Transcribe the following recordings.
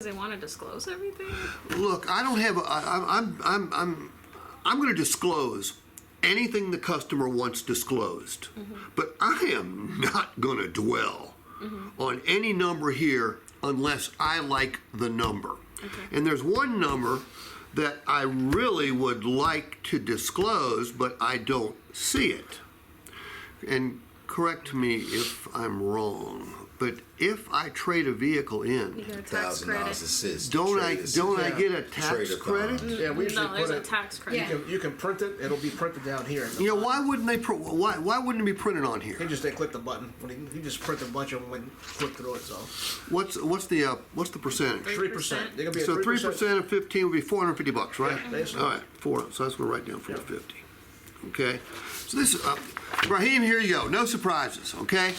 They want to disclose everything? Look, I don't have. I'm going to disclose anything the customer wants disclosed, but I am not going to dwell on any number here unless I like the number. Okay. And there's one number that I really would like to disclose, but I don't see it. And correct me if I'm wrong, but if I trade a vehicle in, You get a tax $1,000 credit. assist. don't I get a tax Trade-a-thon. credit? Yeah, we usually No, there's put a it. tax credit. You can print it. It'll be printed down here. You know, why wouldn't they? Why wouldn't it be printed on here? He just didn't click the button. When he just printed a bunch of them and click through it. So What's the percentage? 3%. They're gonna be a So 3%. 3% of 15 would be $450, right? Yeah, basically. All right, so that's going to write down 450. Okay. So this, Raheem, here you go. No surprises. Okay.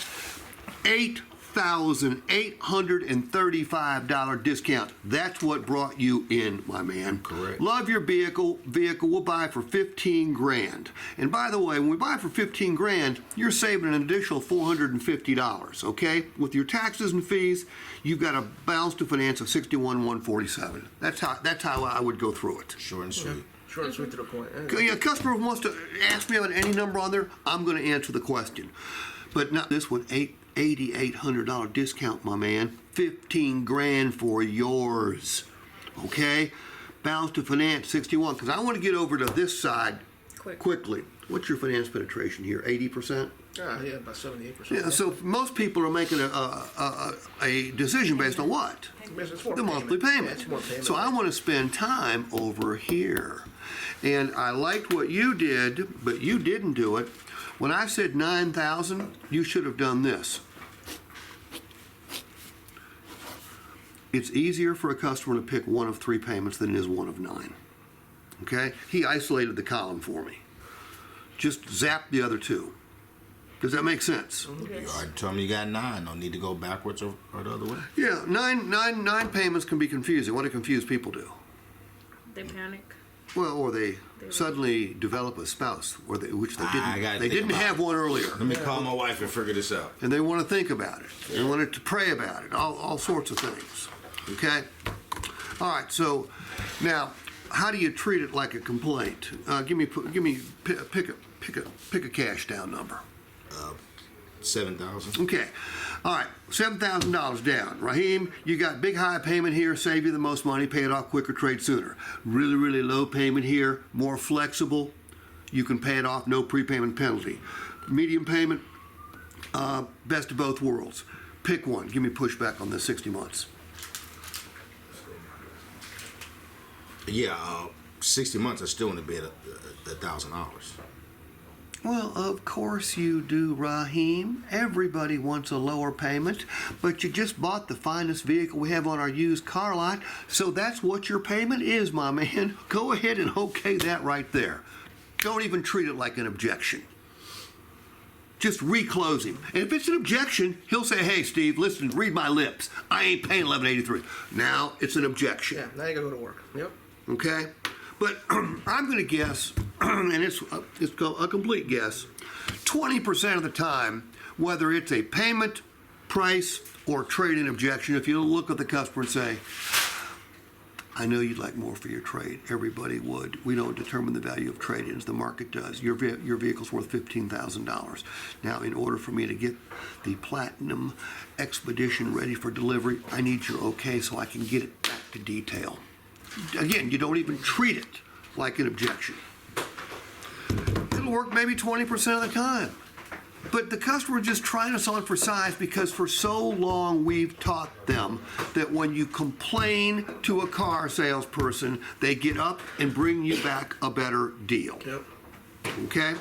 $8,835 discount. That's what brought you in, my man. Correct. Love your vehicle. We'll buy for 15 grand. And by the way, when we buy for 15 grand, you're saving an additional $450. Okay. With your taxes and fees, you've got a balance to finance of 61,147. That's how I would go through it. Short and sweet. Short and sweet to the point. A customer wants to ask me about any number on there, I'm going to answer the question. But not this one, $8,800 discount, my man. 15 grand for yours. Okay? Balance to finance, 61. Because I want to get over to this side quickly. What's your finance penetration here? 80%? Yeah, about 78%. Yeah, so most people are making a decision based on what? It's more The monthly payment. Yeah, it's more payment. So I want to spend time over here. And I liked what you did, but you didn't do it. When I said 9,000, you should have done this. It's easier for a customer to pick one of 3 payments than it is one of 9. Okay? He isolated the column for me. Just zap the other 2. Does that make sense? You already told me you got 9. Don't need to go backwards or the other way. Yeah, nine payments can be confusing. What do confused people do? They panic. Well, or they suddenly develop a spouse, which they I didn't. gotta They think didn't about have it. one earlier, Let me call my wife and figure this out. and they want to think about it. They want to pray about it. All sorts of things. Okay. All right. So now, how do you treat it like a complaint? Pick a cash down number. 7,000. Okay. All right. $7,000 down. Raheem, you got big high payment here, save you the most money, pay it off quicker, trade sooner. Really, really low payment here, more flexible. You can pay it off, no prepayment penalty. Medium payment, best of both worlds. Pick one. Give me pushback on the 60 months. Yeah, 60 months. I still want to be at $1,000. Well, of course you do, Raheem. Everybody wants a lower payment, but you just bought the finest vehicle we have on our used car lot, so that's what your payment is, my man. Go ahead and okay that right there. Don't even treat it like an objection. Just reclose him. And if it's an objection, he'll say, hey, Steve, listen, read my lips. I ain't paying $1,183. Now it's an objection. Yeah, now you gotta go to work. Yep. Okay? But I'm going to guess, and it's a complete guess, 20% of the time, whether it's a payment, price, or trade-in objection, if you look at the customer and say, I know you'd like more for your trade. Everybody would. We don't determine the value of trade-ins. The market does. Your vehicle's worth $15,000. Now, in order for me to get the Platinum Expedition ready for delivery, I need your okay so I can get it back to detail. Again, you don't even treat it like an objection. It'll work maybe 20% of the time. But the customer is just trying us on for size because for so long we've taught them that when you complain to a car salesperson, they get up and bring you back a better deal. Yep. Okay?